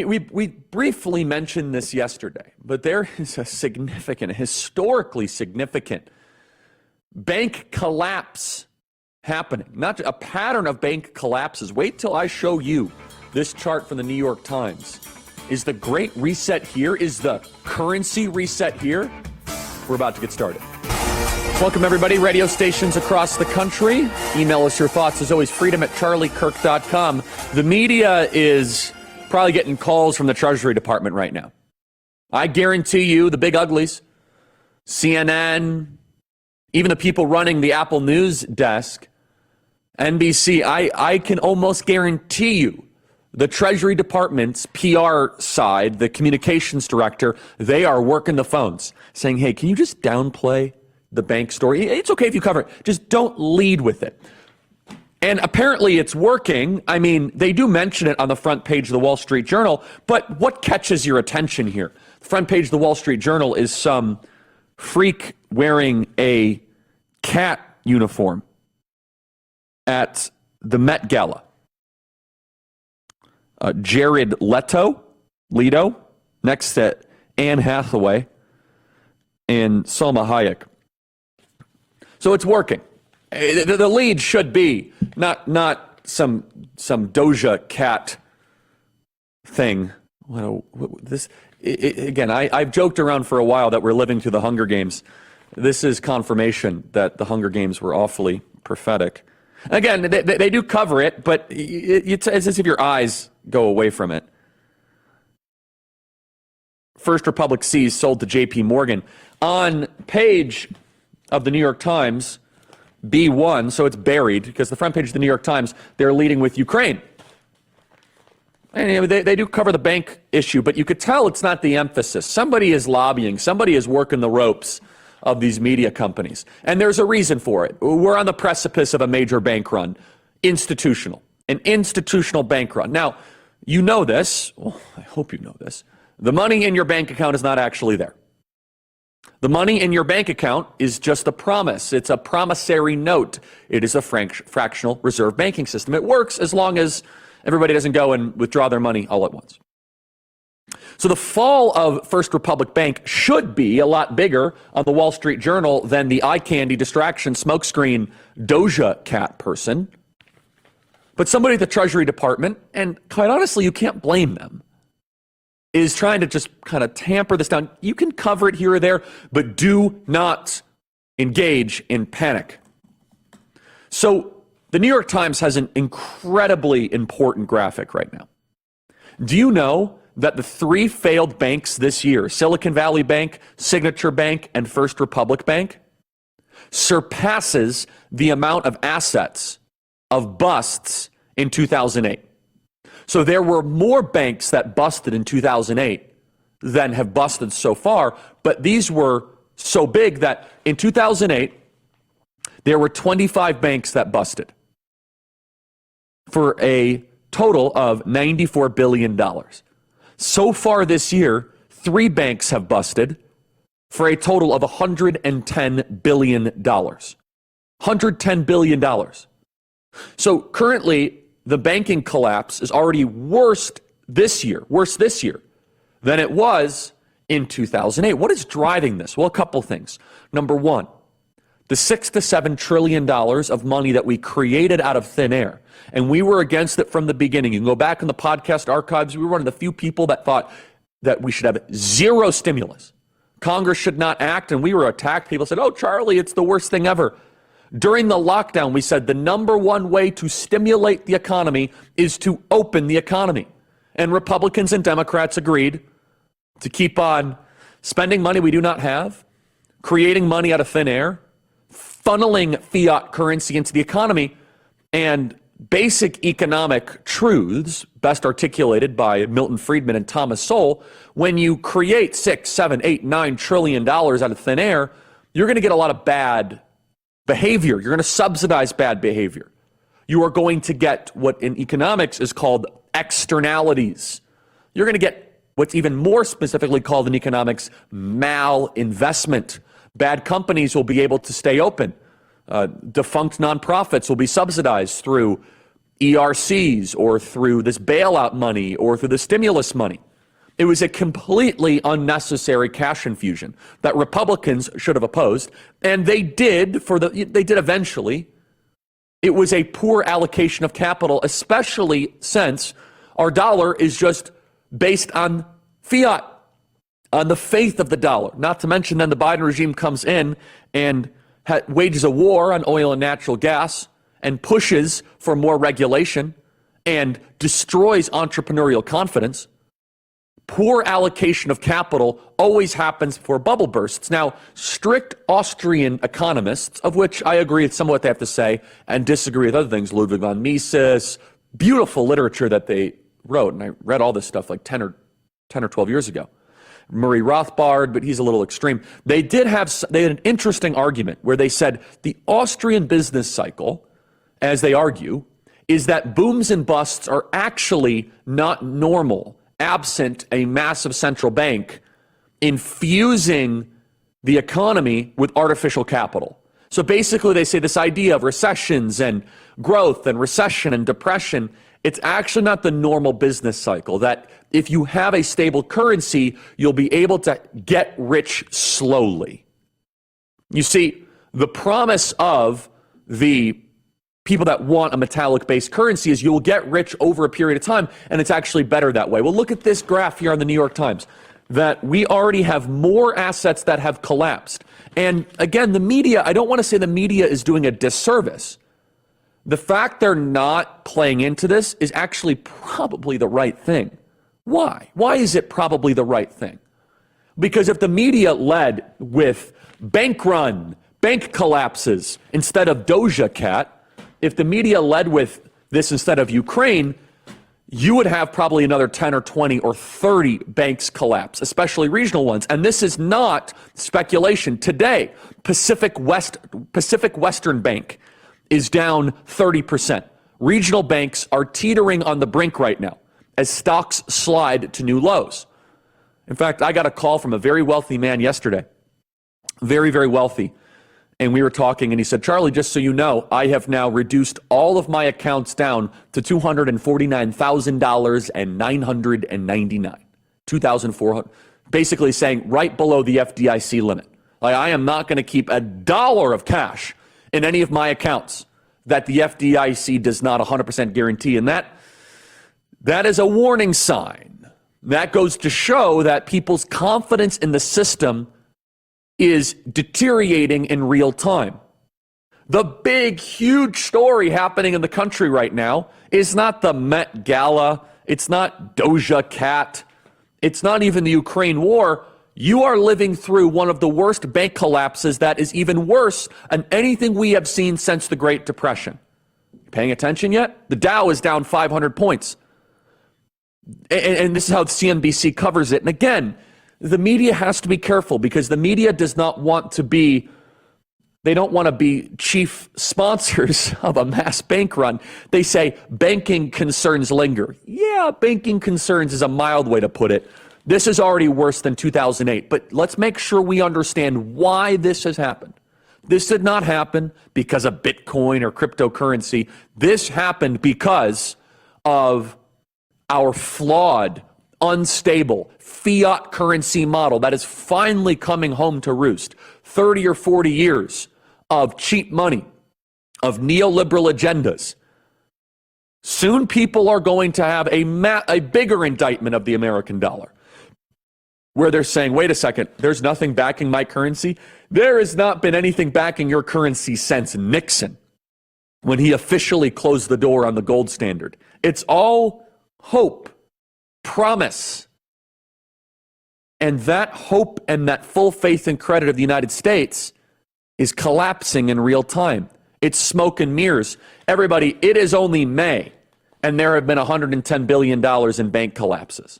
We briefly mentioned this yesterday, but there is a historically significant bank collapse happening. Not a pattern of bank collapses. Wait till I show you this chart from the New York Times. Is the Great Reset here? Is the currency reset here? We're about to get started. Welcome, everybody. Radio stations across the country. Email us your thoughts. As always, freedom@charliekirk.com. The media is probably getting calls from the Treasury Department right now. I guarantee you, the big uglies, CNN, even the people running the Apple News desk, NBC, I can almost guarantee you the Treasury Department's PR side, the communications director, they are working the phones saying, hey, can you just downplay the bank story? It's okay if you cover it. Just don't lead with it. And apparently it's working. I mean, they do mention it on the front page of the Wall Street Journal, but what catches your attention here? The front page of the Wall Street Journal is some freak wearing a cat uniform at the Met Gala. Jared Leto, next to Anne Hathaway and Salma Hayek. So it's working. The lead should be not some Doja Cat thing. Again, I've joked around for a while that we're living through the Hunger Games. This is confirmation that the Hunger Games were awfully prophetic. Again, they do cover it, but it's as if your eyes go away from it. First Republic Seas sold to J.P. Morgan. On page of the New York Times, B1, so it's buried, because the front page of the New York Times, they're leading with Ukraine. And they do cover the bank issue, but you could tell it's not the emphasis. Somebody is lobbying. Somebody is working the ropes of these media companies. And there's a reason for it. We're on the precipice of a major bank run. An institutional bank run. Now, you know this. Well, I hope you know this. The money in your bank account is not actually there. The money in your bank account is just a promise. It's a promissory note. It is a fractional reserve banking system. It works as long as everybody doesn't go and withdraw their money all at once. So the fall of First Republic Bank should be a lot bigger on the Wall Street Journal than the eye candy distraction smokescreen Doja Cat person. But somebody at the Treasury Department, and quite honestly, you can't blame them, is trying to just kind of tamper this down. You can cover it here or there, but do not engage in panic. So the New York Times has an incredibly important graphic right now. Do you know that the three failed banks this year, Silicon Valley Bank, Signature Bank, and First Republic Bank, surpasses the amount of assets of busts in 2008? So there were more banks that busted in 2008 than have busted so far, but these were so big that in 2008, there were 25 banks that busted for a total of $94 billion. So far this year, 3 banks have busted for a total of $110 billion. $110 billion. So currently, the banking collapse is already worse this year than it was in 2008. What is driving this? Well, a couple things. Number one, the $6 to $7 trillion of money that we created out of thin air. And we were against it from the beginning. You can go back in the podcast archives. We were one of the few people that thought that we should have zero stimulus. Congress should not act, and we were attacked. People said, oh, Charlie, it's the worst thing ever. During the lockdown, we said the number one way to stimulate the economy is to open the economy. And Republicans and Democrats agreed to keep on spending money we do not have, creating money out of thin air, funneling fiat currency into the economy, and basic economic truths, best articulated by Milton Friedman and Thomas Sowell. When you create $6, $7, $8, $9 trillion out of thin air, you're going to get a lot of bad behavior. You're going to subsidize bad behavior. You are going to get what in economics is called externalities. You're going to get what's even more specifically called in economics malinvestment. Bad companies will be able to stay open. Defunct nonprofits will be subsidized through ERCs or through this bailout money or through the stimulus money. It was a completely unnecessary cash infusion that Republicans should have opposed, and they did eventually. It was a poor allocation of capital, especially since our dollar is just based on fiat, on the faith of the dollar. Not to mention then the Biden regime comes in and wages a war on oil and natural gas and pushes for more regulation and destroys entrepreneurial confidence. Poor allocation of capital always happens before bubble bursts. Now, strict Austrian economists, of which I agree with some of what they have to say and disagree with other things, Ludwig von Mises, beautiful literature that they wrote, and I read all this stuff like 10 or 12 years ago. Murray Rothbard, but he's a little extreme. They had an interesting argument where they said the Austrian business cycle, as they argue, is that booms and busts are actually not normal absent a massive central bank infusing the economy with artificial capital. So basically they say this idea of recessions and growth and recession and depression, it's actually not the normal business cycle, that if you have a stable currency, you'll be able to get rich slowly. You see, the promise of the people that want a metallic-based currency is you'll get rich over a period of time, and it's actually better that way. Well, look at this graph here on the New York Times, that we already have more assets that have collapsed. And again, the media, I don't want to say the media is doing a disservice. The fact they're not playing into this is actually probably the right thing. Why? Why is it probably the right thing? Because if the media led with bank run, bank collapses instead of Doja Cat, if the media led with this instead of Ukraine, you would have probably another 10 or 20 or 30 banks collapse, especially regional ones. And this is not speculation. Today, Pacific Western Bank is down 30%. Regional banks are teetering on the brink right now as stocks slide to new lows. In fact, I got a call from a very wealthy man yesterday, very, very wealthy. And we were talking, and he said, Charlie, just so you know, I have now reduced all of my accounts down to $249,999. $2,400, basically saying right below the FDIC limit. Like, I am not going to keep a dollar of cash in any of my accounts that the FDIC does not 100% guarantee. And that is a warning sign. That goes to show that people's confidence in the system is deteriorating in real time. The big, huge story happening in the country right now is not the Met Gala. It's not Doja Cat. It's not even the Ukraine war. You are living through one of the worst bank collapses that is even worse than anything we have seen since the Great Depression. Paying attention yet? The Dow is down 500 points. And this is how CNBC covers it. And again, the media has to be careful because the media does not want to be, they don't want to be chief sponsors of a mass bank run. They say banking concerns linger. Yeah, banking concerns is a mild way to put it. This is already worse than 2008, but let's make sure we understand why this has happened. This did not happen because of Bitcoin or cryptocurrency. This happened because of our flawed, unstable fiat currency model that is finally coming home to roost. 30 or 40 years of cheap money, of neoliberal agendas. Soon people are going to have a bigger indictment of the American dollar, where they're saying, wait a second, there's nothing backing my currency. There has not been anything backing your currency since Nixon, when he officially closed the door on the gold standard. It's all hope, promise. And that hope and that full faith and credit of the United States is collapsing in real time. It's smoke and mirrors. Everybody, it is only May, and there have been $110 billion in bank collapses.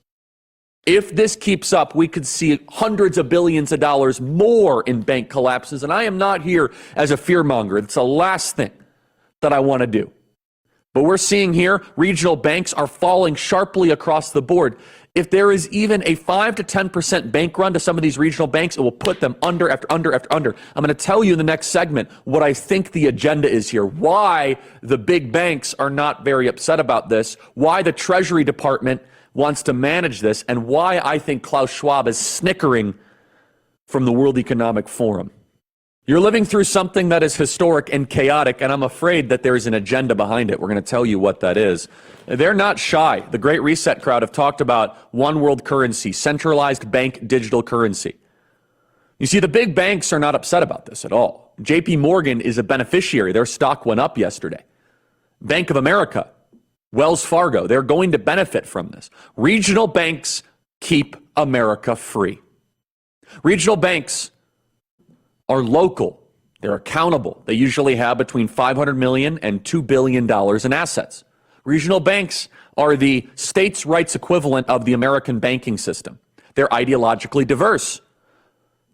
If this keeps up, we could see hundreds of billions of dollars more in bank collapses. And I am not here as a fearmonger. It's the last thing that I want to do. But we're seeing here regional banks are falling sharply across the board. If there is even a 5 to 10% bank run to some of these regional banks, it will put them under after under after under. I'm going to tell you in the next segment what I think the agenda is here, why the big banks are not very upset about this, why the Treasury Department wants to manage this, and why I think Klaus Schwab is snickering from the World Economic Forum. You're living through something that is historic and chaotic, and I'm afraid that there is an agenda behind it. We're going to tell you what that is. They're not shy. The Great Reset crowd have talked about one world currency, centralized bank digital currency. You see, the big banks are not upset about this at all. JP Morgan is a beneficiary. Their stock went up yesterday. Bank of America, Wells Fargo, they're going to benefit from this. Regional banks keep America free. Regional banks are local. They're accountable. They usually have between $500 million and $2 billion in assets. Regional banks are the states' rights equivalent of the American banking system. They're ideologically diverse.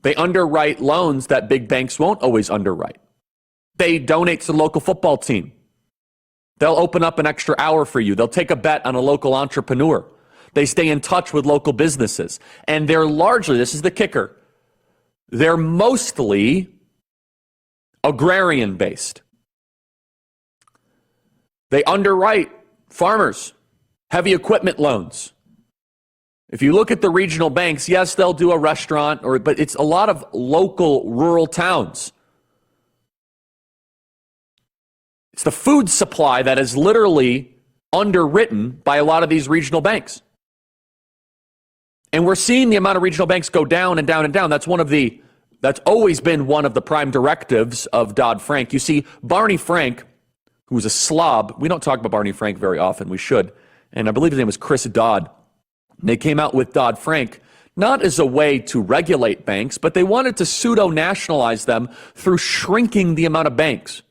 They underwrite loans that big banks won't always underwrite. They donate to the local football team. They'll open up an extra hour for you. They'll take a bet on a local entrepreneur. They stay in touch with local businesses. And they're largely, this is the kicker, they're mostly agrarian-based. They underwrite farmers, heavy equipment loans. If you look at the regional banks, yes, they'll do a restaurant, but it's a lot of local rural towns. It's the food supply that is literally underwritten by a lot of these regional banks. And we're seeing the amount of regional banks go down and down and down. That's always been one of the prime directives of Dodd-Frank. You see, Barney Frank, who was a slob, we don't talk about Barney Frank very often, we should, and I believe his name was Chris Dodd. They came out with Dodd-Frank not as a way to regulate banks, but they wanted to pseudo-nationalize them through shrinking the amount of banks.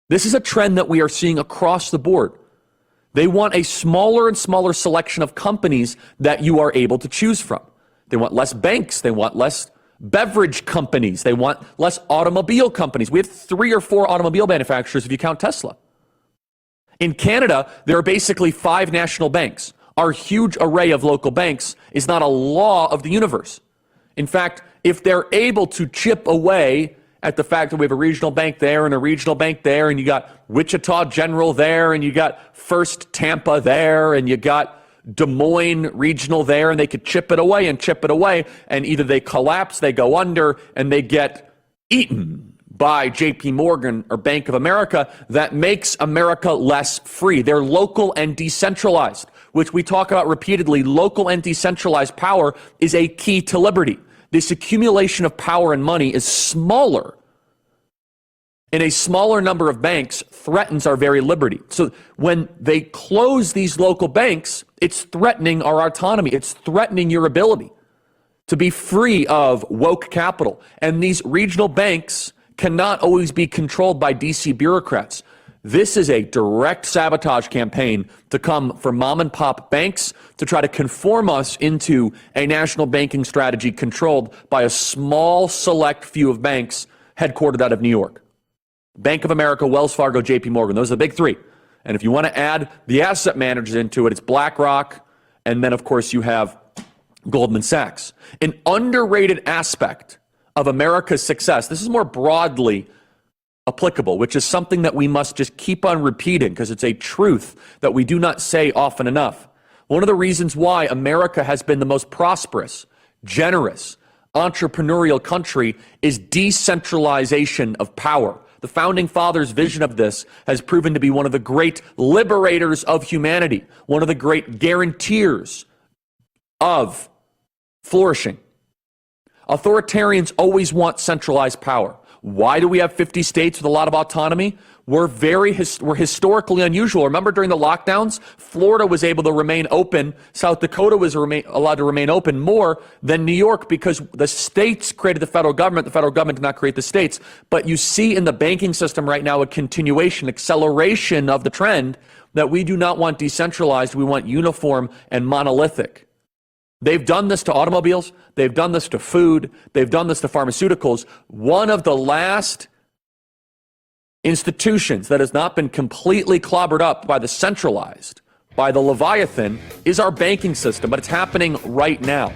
This is a trend that we are seeing across the board. They want a smaller and smaller selection of companies that you are able to choose from. They want less banks. They want less beverage companies. They want less automobile companies. We have 3 or 4 automobile manufacturers if you count Tesla. In Canada, there are basically 5 national banks. Our huge array of local banks is not a law of the universe. In fact, if they're able to chip away at the fact that we have a regional bank there and a regional bank there, and you got Wichita General there, and you got First Tampa there, and you got Des Moines Regional there, and they could chip it away, and either they collapse, they go under, and they get eaten by JP Morgan or Bank of America. That makes America less free. They're local and decentralized, which we talk about repeatedly. Local and decentralized power is a key to liberty. This accumulation of power and money is smaller, and a smaller number of banks threatens our very liberty. So when they close these local banks, it's threatening our autonomy. It's threatening your ability to be free of woke capital. And these regional banks cannot always be controlled by DC bureaucrats. This is a direct sabotage campaign to come from mom and pop banks to try to conform us into a national banking strategy controlled by a small select few of banks headquartered out of New York. Bank of America, Wells Fargo, JP Morgan, those are the big 3. And if you want to add the asset managers into it, it's BlackRock, and then of course you have Goldman Sachs. An underrated aspect of America's success, this is more broadly applicable, which is something that we must just keep on repeating because it's a truth that we do not say often enough. One of the reasons why America has been the most prosperous, generous, entrepreneurial country is decentralization of power. The Founding Fathers' vision of this has proven to be one of the great liberators of humanity, one of the great guarantors of flourishing. Authoritarians always want centralized power. Why do we have 50 states with a lot of autonomy? We're historically unusual. Remember during the lockdowns, Florida was able to remain open. South Dakota was allowed to remain open more than New York because the states created the federal government. The federal government did not create the states. But you see in the banking system right now a continuation, acceleration of the trend that we do not want decentralized. We want uniform and monolithic. They've done this to automobiles. They've done this to food. They've done this to pharmaceuticals. One of the last institutions that has not been completely clobbered up by the centralized, by the Leviathan, is our banking system, but it's happening right now.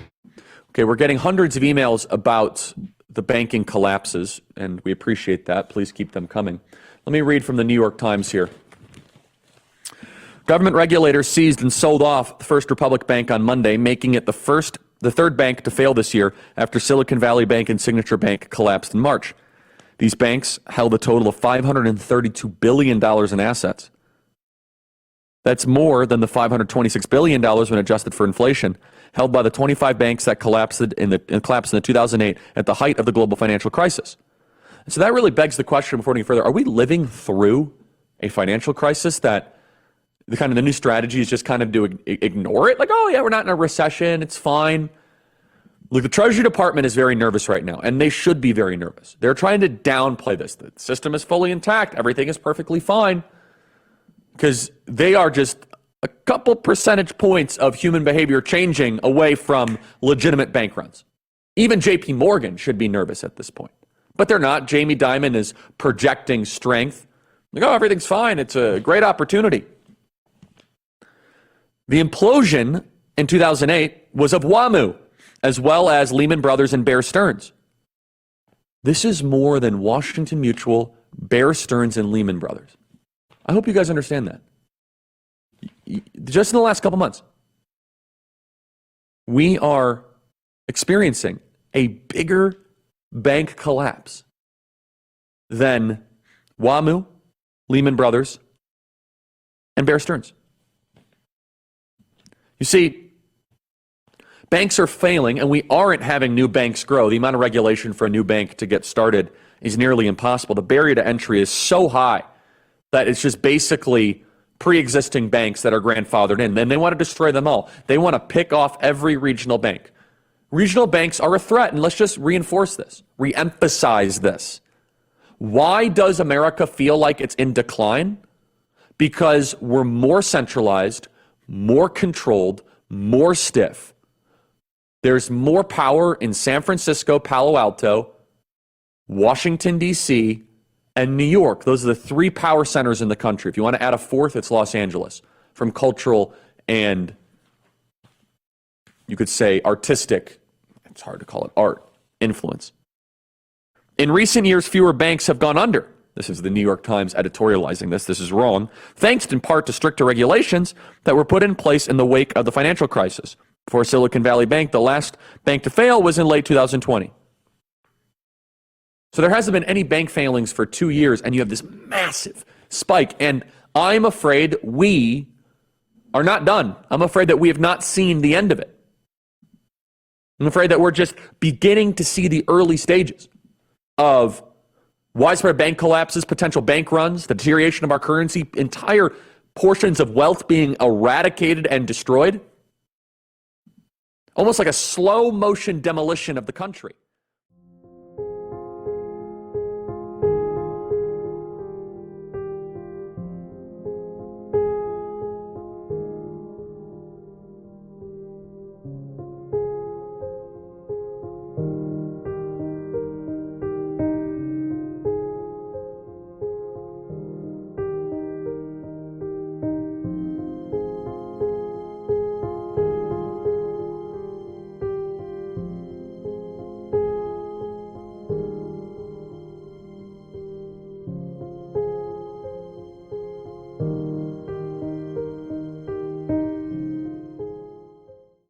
Okay, we're getting hundreds of emails about the banking collapses, and we appreciate that. Please keep them coming. Let me read from the New York Times here. Government regulators seized and sold off the First Republic Bank on Monday, making it the third bank to fail this year after Silicon Valley Bank and Signature Bank collapsed in March. These banks held a total of $532 billion in assets. That's more than the $526 billion when adjusted for inflation, held by the 25 banks that collapsed in 2008 at the height of the global financial crisis. And so that really begs the question, before we go further, are we living through a financial crisis that the new strategy is just kind of to ignore it? Like, oh yeah, we're not in a recession, it's fine. Look, the Treasury Department is very nervous right now, and they should be very nervous. They're trying to downplay this. The system is fully intact. Everything is perfectly fine. Because they are just a couple percentage points of human behavior changing away from legitimate bank runs. Even JP Morgan should be nervous at this point. But they're not. Jamie Dimon is projecting strength. Like, oh, everything's fine. It's a great opportunity. The implosion in 2008 was of WAMU, as well as Lehman Brothers and Bear Stearns. This is more than Washington Mutual, Bear Stearns, and Lehman Brothers. I hope you guys understand that. Just in the last couple months, we are experiencing a bigger bank collapse than WAMU, Lehman Brothers, and Bear Stearns. You see, banks are failing, and we aren't having new banks grow. The amount of regulation for a new bank to get started is nearly impossible. The barrier to entry is so high that it's just basically pre-existing banks that are grandfathered in. Then they want to destroy them all. They want to pick off every regional bank. Regional banks are a threat, and let's just reinforce this, re-emphasize this. Why does America feel like it's in decline? Because we're more centralized, more controlled, more stiff. There's more power in San Francisco, Palo Alto, Washington, D.C., and New York. Those are the three power centers in the country. If you want to add a fourth, it's Los Angeles, from cultural and, you could say, artistic, it's hard to call it art, influence. In recent years, fewer banks have gone under. This is the New York Times editorializing this. This is wrong. Thanks in part to stricter regulations that were put in place in the wake of the financial crisis. For Silicon Valley Bank, the last bank to fail was in late 2020. So there hasn't been any bank failings for 2 years, and you have this massive spike. And I'm afraid we are not done. I'm afraid that we have not seen the end of it. I'm afraid that we're just beginning to see the early stages of widespread bank collapses, potential bank runs, the deterioration of our currency, entire portions of wealth being eradicated and destroyed. Almost like a slow motion demolition of the country.